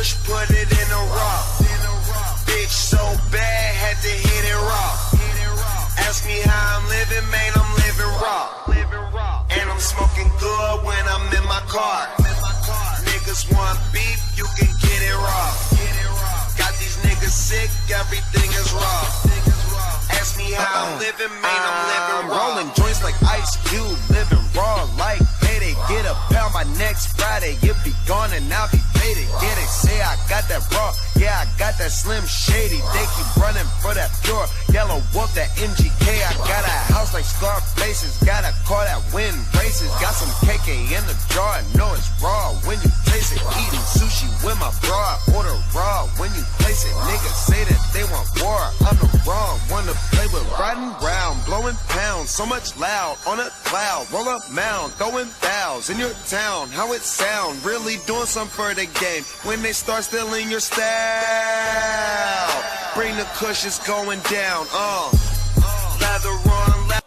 kush, put it in a rock. Bitch so bad, had to hit it raw. Ask me how I'm living, man, I'm living raw. And I'm smoking good when I'm in my car. Niggas want beef, you can get it raw. Got these niggas sick, everything is raw. Ask me how I'm living, man, I'm living raw. Rolling joints like Ice Cube, living raw like payday. Get a pound by next Friday, you be gone and I'll be paid to get it. Say I got that raw, yeah, I got that Slim Shady. They keep running for that pure yellow wolf, that MGK. I got a house like Scarface's, got a car that win races. Got some KK in the jar, know it's raw when you taste it. Eating sushi with my bra, order raw when you place it. Niggas say that they want war, I'm the wrong one to play with. Riding round, blowing pounds, so much loud on a cloud. Roll up mound, throwing bows in your town. How it sound? Really doing something for the game when they start stealing your style. Bring the kush, it's going down. Lather on, lather.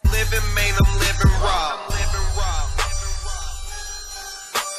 Living, man, I'm